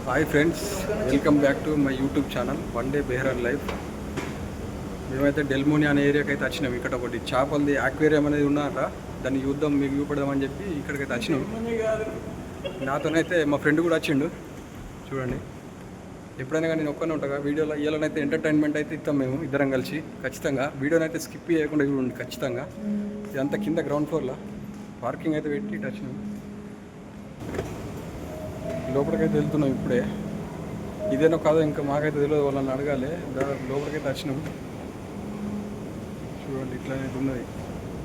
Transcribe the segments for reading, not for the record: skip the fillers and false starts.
Hi friends, welcome back to my YouTube channel one day Bahrain life. మేమైతే డెల్మోని అనే ఏరియాకి అయితే వచ్చినాం. ఇక్కడ ఒకటి చేపలది ఆక్వేరియం అనేది ఉన్నట, దాన్ని చూద్దాం మీకు చూపడదామని చెప్పి ఇక్కడికైతే వచ్చినాం. నాతోనైతే మా ఫ్రెండ్ కూడా వచ్చిండు. చూడండి, ఎప్పుడైనా కానీ నేను ఒక్కనే ఉంటాగా వీడియోలో. ఇవాళనైతే ఎంటర్టైన్మెంట్ అయితే ఇస్తాం మేము ఇద్దరం కలిసి. ఖచ్చితంగా వీడియోని అయితే స్కిప్ చేయకుండా చూడండి ఖచ్చితంగా. ఇదంతా కింద గ్రౌండ్ ఫ్లోర్లో పార్కింగ్ అయితే పెట్టి ఇటు వచ్చినాం. లోపలికైతే వెళ్తున్నాం ఇప్పుడే. ఇదేనో కాదో ఇంకా మాకైతే తెలియదు, వాళ్ళని అడగాలి. లోపలికైతే వచ్చినాం. చూడండి, ఇట్లానే ఉన్నది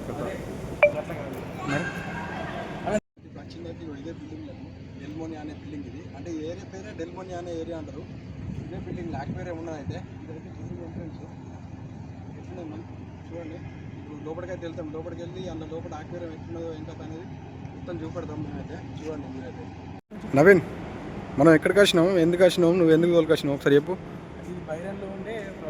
కథ. వచ్చిందైతే ఇదే బిల్డింగ్ డెల్మోనియా అనే బిల్డింగ్. ఇది అంటే ఏరియా పేరే డెల్మోనియా అనే ఏరియా అంటారు. ఇదే బిల్డింగ్ ఆక్వేరియం ఉన్నదైతే. ఇదైతే బిల్డింగ్ ఎంట్రన్స్ ఎట్లున్నది మనం చూడండి. ఇప్పుడు లోపలికైతే వెళ్తాం. లోపలికి వెళ్ళి అందులో లోపల ఆక్వేరియం ఎట్లున్నదో ఇంకా అనేది మొత్తం చూపెడతాం మేమైతే. చూడండి మీరైతే. నవీన్, మనం ఎక్కడికి వచ్చినాము, ఎందుకు వచ్చినాము, నువ్వు ఎందుకు తోలుకు వచ్చినావు ఒకసారి చెప్పు. ఇది బైరన్లో ఉండే ఒక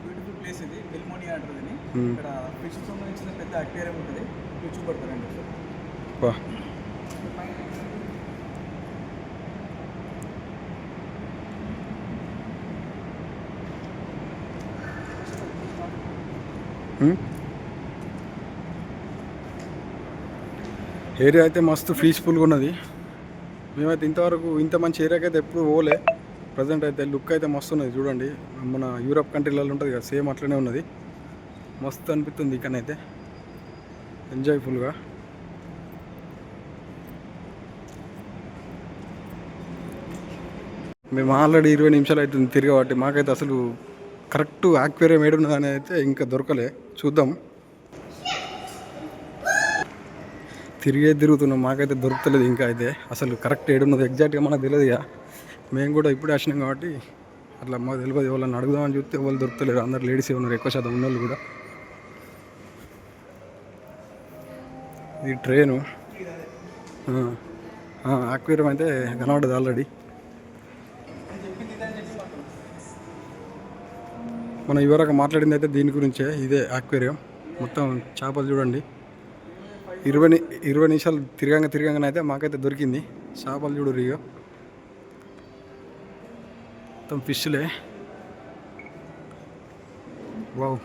బ్యూటిఫుల్ ప్లేస్. ఇది డెల్మోనియా అంటారు దీన్ని. ఇక్కడ ఫిష్ సంబంధించిన పెద్ద అక్వేరియం ఉంటుంది. మీరు చూపడతారండి సార్. ఏరియా అయితే మస్తు పీస్ఫుల్గా ఉన్నది. మేమైతే ఇంతవరకు ఇంత మంచి ఏరియాకి అయితే ఎప్పుడు పోలే. ప్రజెంట్ అయితే లుక్ అయితే మస్తు ఉన్నది. చూడండి, మన యూరప్ కంట్రీలలో ఉంటుంది కదా, సేమ్ అట్లనే ఉన్నది. మస్తు అనిపిస్తుంది ఇక్కడనైతే, ఎంజాయ్ఫుల్గా. మేము ఆల్రెడీ 20 నిమిషాలు అవుతుంది తిరగబట్టి. మాకైతే అసలు కరెక్ట్ ఆక్వేరియం ఏడున్నదని అయితే ఇంకా దొరకలే. చూద్దాం, తిరుగుతున్నాం. మాకైతే దొరుకుతలేదు ఇంకా అయితే. అసలు కరెక్ట్ ఏడున్నది ఎగ్జాక్ట్గా మనకు తెలియదు ఇక. మేము కూడా ఇప్పుడే వచ్చినాం కాబట్టి అట్లా మాకు తెలియదు. ఎవరైనా అడుగుదామని చూస్తే ఎవరు దొరుకుతలేరు. అందరు లేడీసే ఉన్నారు, ఎక్కువ శాతం ఉన్నోళ్ళు కూడా. ఇది ట్రైను ఆక్వేరియం అయితే కనబడదు ఆల్రెడీ. మనం ఇవరకు మాట్లాడింది అయితే దీని గురించే. ఇదే ఆక్వేరియం. మొత్తం చేపలు చూడండి. 20 నిమిషాలు తిరగంగానే అయితే మాకైతే దొరికింది. చేపలు చూడు రియో, మొత్తం ఫిష్లే. వావ్,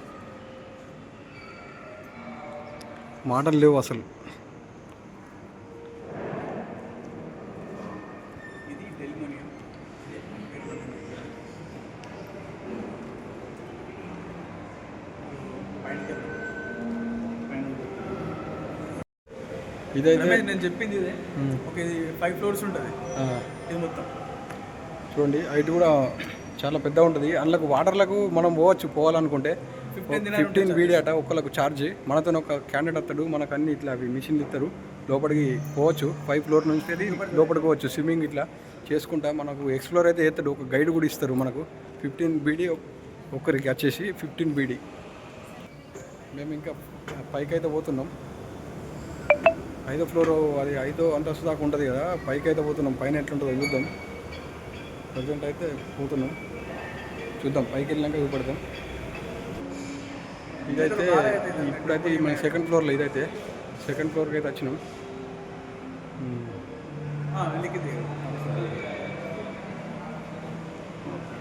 మాటలు లేవు అసలు. ఇది డెల్మోనియా. ఇదైతే నేను చెప్పింది ఇదే. ఓకే, ఇది 5 ఫ్లోర్స్ ఉంటుంది. ఇది మొత్తం చూడండి, హైట్ కూడా చాలా పెద్దగా ఉంటుంది. అందులోకి వాటర్లకు మనం పోవాలనుకుంటే 15 వీడి అట ఒక్కళ్ళకు ఛార్జ్. మనతో ఒక క్యాండిడేట్ వస్తాడు, మనకు అన్ని ఇట్లా అవి మిషన్లు ఇస్తారు. లోపలికి పోవచ్చు. 5 ఫ్లోర్ నుంచి లోపలికి పోవచ్చు. స్విమ్మింగ్ ఇట్లా చేసుకుంటా మనకు ఎక్స్ప్లోర్ అయితే చేస్తాడు. ఒక గైడ్ కూడా ఇస్తారు మనకు. 15 బీడీ ఒక్కరికి వచ్చేసి 15 బీడీ. మేము ఇంకా పైకి అయితే పోతున్నాం. 5వ ఫ్లోర్, అది 5వ అంతస్తు దాకా ఉంటుంది కదా. పైకి అయితే పోతున్నాం. పైన ఎట్లుంటుందో చూద్దాం. ప్రజెంట్ అయితే పోతున్నాం, చూద్దాం. పైకి వెళ్ళినాక చూపెడతాం. ఇదైతే ఇప్పుడైతే మన 2nd ఫ్లోర్లో. ఇదైతే 2nd ఫ్లోర్కి అయితే వచ్చినాం.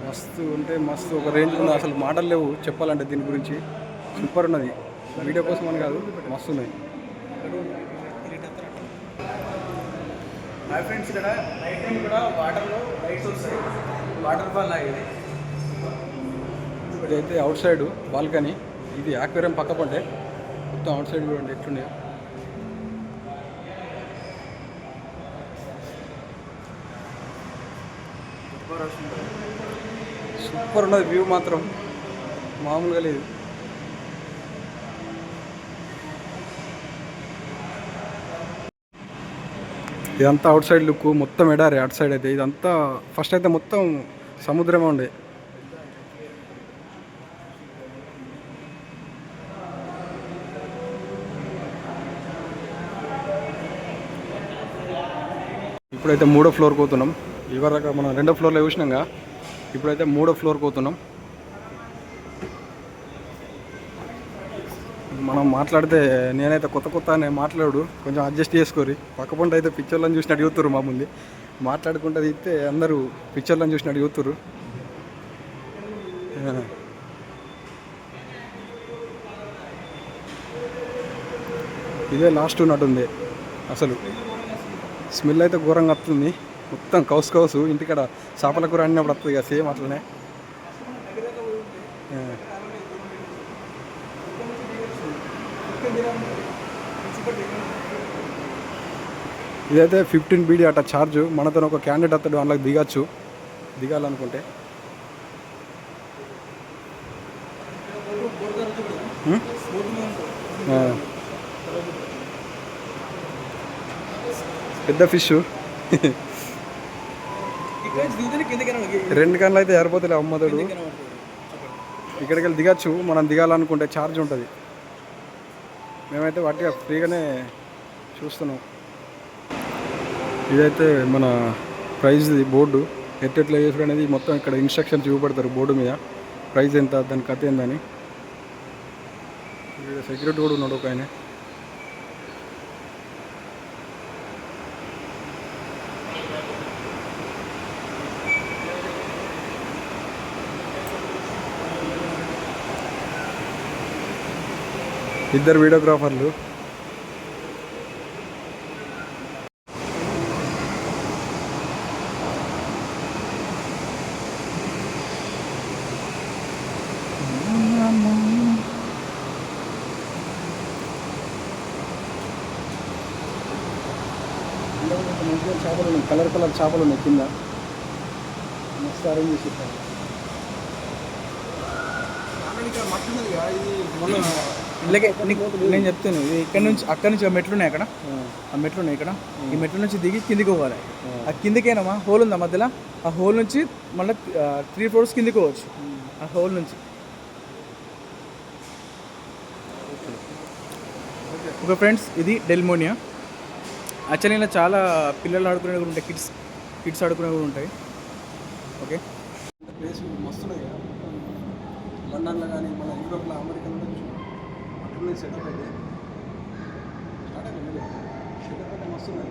మస్తు ఉంటే మస్తు, ఒక రేంజ్ ఉంది. అసలు మాటలు లేవు చెప్పాలంటే దీని గురించి. సూపర్ ఉన్నది. వీడియో కోసం అని కాదు, మస్తు ఉన్నది. హాయ్ ఫ్రెండ్స్, ఇక్కడ నైట్ టైం కూడా వాటర్లో లైట్స్ వస్తాయి. వాటర్ ఫాల్ లాగేది. ఇదైతే అవుట్ సైడ్ బాల్కనీ. ఇది ఆక్వేరియం పక్క పంటే. మొత్తం అవుట్ సైడ్ చూడండి ఎట్లుండే. సూపర్ ఉన్నది. వ్యూ మాత్రం మామూలుగా లేదు. ఇదంతా అవుట్ సైడ్ లుక్. మొత్తం ఎడారి అటు సైడ్ అయితే. ఇదంతా ఫస్ట్ అయితే మొత్తం సముద్రమే ఉండే. ఇప్పుడైతే 3వ ఫ్లోర్కి పోతున్నాం. ఇవరకు మనం 2వ ఫ్లోర్లో చూసినాగా. ఇప్పుడైతే 3వ ఫ్లోర్కి పోతున్నాం. మనం మాట్లాడితే నేనైతే కొత్త అనే మాట్లాడు కొంచెం అడ్జస్ట్ చేసుకోరి. పక్క పంట అయితే పిక్చర్లను చూసినట్టు చూస్తారు మా ముందు. మాట్లాడుకుంటూ తీస్తే అందరూ పిక్చర్లను చూసినట్టు చూస్తుర్రు. ఇదే లాస్ట్ ఉన్నట్టుంది. అసలు స్మెల్ అయితే ఘోరంగా వస్తుంది. మొత్తం కౌసు ఇంటికాడ చేపల కూర అన్నప్పుడు వస్తుంది కదా, సేమ్ అట్లనే. ఇదైతే 15 BD అట ఛార్జ్. మనతో ఒక క్యాండిడేట్ అతడు అందులోకి దిగచ్చు, దిగాలనుకుంటే. పెద్ద ఫిష్ 2 గంటలు అయితే ఏరిపోతుంది అమ్మతోడు. ఇక్కడికి వెళ్ళి దిగచ్చు మనం దిగాలనుకుంటే, ఛార్జ్ ఉంటుంది. మేమైతే వాటిగా ఫ్రీగానే చూస్తున్నాం. ఇదైతే మన ప్రైజ్ది బోర్డు, ఎట్లా చేసుడు అనేది మొత్తం ఇక్కడ ఇన్స్ట్రక్షన్స్ చూపెడతారు బోర్డు మీద. ప్రైజ్ ఎంత, దాని కథ ఏందని. సెక్యూరిటీ కూడా ఉన్నాడు ఒక ఆయన. ఇద్దరు వీడియోగ్రాఫర్లు. చేపలు ఉన్నాయి, కలర్ చేపలు ఉన్నాయి కింద. మస్తు అరేంజ్ చేసి నేను చెప్తాను. ఇక్కడ నుంచి అక్కడ నుంచి మెట్లు ఉన్నాయి, అక్కడ ఆ మెట్లు ఉన్నాయి. ఇక్కడ ఈ మెట్ల నుంచి దిగి కిందికి పోవాలి. ఆ కిందికేనమ్మా హోల్ ఉందా మధ్యలో, ఆ హోల్ నుంచి మళ్ళీ 3 floors కిందికి పోవచ్చు. ఆ హోల్ నుంచి ఓకే ఫ్రెండ్స్, ఇది డెల్మోనియా. యాక్చువల్లీ ఇలా చాలా పిల్లలు ఆడుకునేవి కూడా ఉంటాయి, కిడ్స్ ఆడుకునేవి కూడా ఉంటాయి. ఓకే, ప్లేస్ మస్తున్నాయి కదా, లండన్లో కానీ మన యూరోప్లో, అమెరికాలో అట్లా సెటప్ అయితే స్టార్ట్ అయిపోయింది. సెటప్ అయితే మస్తున్నాయి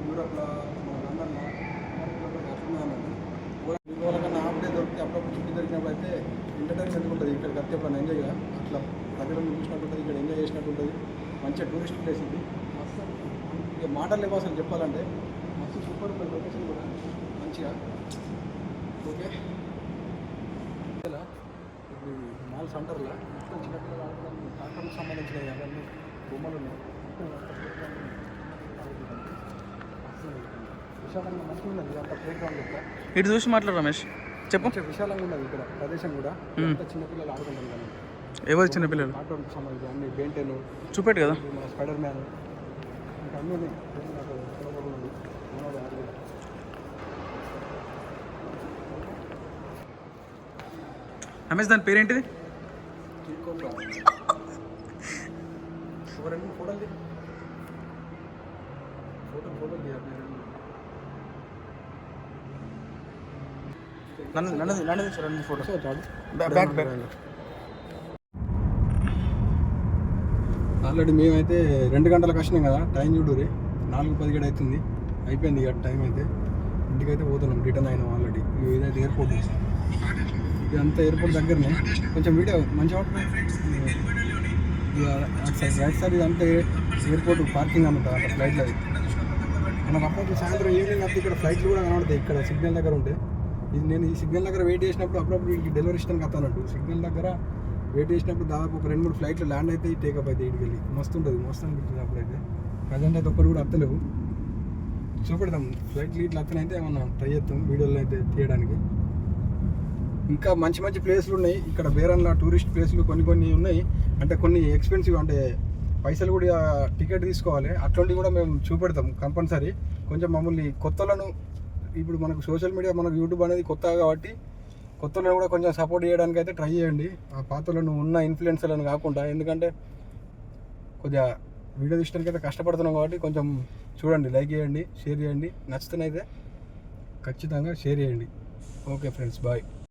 యూరోప్లో, మన లండన్లో, అమెరికాలో అట్లా అన్నట్టు. ఇవాళ కన్నా హాఫ్ డే దొరికితే అప్పుడప్పుడు చుట్టూ దొరికినప్పుడు అయితే ఎంటర్టైన్మెంట్ ఉంటుంది. ఇక్కడికి వస్తే ఎప్పుడైనా ఎంజాయ్గా అట్లా దగ్గర చూసినట్టు ఉంటుంది, ఇక్కడ ఎంజాయ్ చేసినట్టు ఉంటుంది. మంచిగా టూరిస్ట్ ప్లేస్ ఇది. మస్తు ఇక మాటలు లేవు అసలు చెప్పాలంటే. మస్తు సూపర్ ఉంటుంది లొకేషన్ కూడా మంచిగా. ఓకే, ఇప్పుడు మాల్ సెంటర్లో మొత్తం చిన్నపిల్లలు ఆడుకోవడానికి ట్రాక్టర్లకు సంబంధించినవి అవన్నీ బొమ్మలు ఉన్నాయి. విశాలంగా మంచిగా ఉన్నది అంత ప్లే గ్రౌండ్ ఇక్కడ. ఇటు చూసి మాట్లాడు రమేష్, చెప్పు. విశాలంగా ఉన్నది ఇక్కడ ప్రదేశం కూడా. అంత చిన్నపిల్లలు ఆడుకుంటారు కానీ. ఎవరు చిన్నపిల్లలు? ఆటోకి సంబంధించి అన్ని బెంటెను చూపెట్టు కదా, మన స్పైడర్ మ్యాన్ ఇంకా అన్నీ ఉన్నాయి. రమేష్, దాని పేరేంటిది? ఫోటోలు నన్ను ఫోటో ఆల్రెడీ మేమైతే 2 గంటలకు వచ్చినాం కదా. టైం చూడురి 4:17 అవుతుంది. అయిపోయింది ఇక టైం అయితే. ఇంటికైతే పోతున్నాం, రిటర్న్ అయినాం ఆల్రెడీ. ఇదైతే ఎయిర్పోర్ట్, ఇదంతా ఎయిర్పోర్ట్ దగ్గరనే. కొంచెం వీడియో మంచిగా ఉంటుంది. ఇక అటు సైడ్ రైట్ సైడ్ ఇదంతా ఎయిర్పోర్ట్ పార్కింగ్ అన్నమాట అక్కడ ఫ్లైట్లు. అది మనకు అప్పుడప్పుడు సాయంత్రం ఈవినింగ్ అంతా ఇక్కడ ఫ్లైట్లు కూడా కనబడతాయి. ఇక్కడ సిగ్నల్ దగ్గర ఉంటే, ఇది నేను ఈ సిగ్నల్ దగ్గర వెయిట్ చేసినప్పుడు అప్పుడప్పుడు వీటికి డెలివరీ ఇస్తాను కథానట్టు. సిగ్నల్ దగ్గర వెయిట్ చేసినప్పుడు దాదాపు ఒక 2-3 ఫ్లైట్లు ల్యాండ్ అయితే టేకప్ అయితే ఇటుకి వెళ్ళి మస్తు ఉంటుంది. మస్తు అనిపిస్తుంది అప్పుడైతే. ప్రజెంట్ అయితే ఒక్కరు కూడా అత్తలేవు. చూపెడతాం ఫ్లైట్లు ఇట్లా అత్తనైతే ఏమన్నా ట్రై చేస్తాం వీడియోలో అయితే తీయడానికి. ఇంకా మంచి మంచి ప్లేస్లు ఉన్నాయి ఇక్కడ బేరన్లా. టూరిస్ట్ ప్లేస్లు కొన్ని ఉన్నాయి. అంటే కొన్ని ఎక్స్పెన్సివ్, అంటే పైసలు కూడా టికెట్ తీసుకోవాలి. అట్లాంటివి కూడా మేము చూపెడతాం కంపల్సరీ. కొంచెం మమ్మల్ని కొత్తలను, ఇప్పుడు మనకు సోషల్ మీడియా, మనకు యూట్యూబ్ అనేది కొత్తగా కాబట్టి కొత్తలను కూడా కొంచెం సపోర్ట్ చేయడానికి అయితే ట్రై చేయండి. ఆ పాతలను ఉన్న ఇన్ఫ్లుయెన్సర్లను కాకుండా. ఎందుకంటే కొద్దిగా వీడియో తీయడానికి అయితే కష్టపడుతున్నాం కాబట్టి కొంచెం చూడండి, లైక్ చేయండి, షేర్ చేయండి. నచ్చితేనైతే ఖచ్చితంగా షేర్ చేయండి. Okay friends, bye.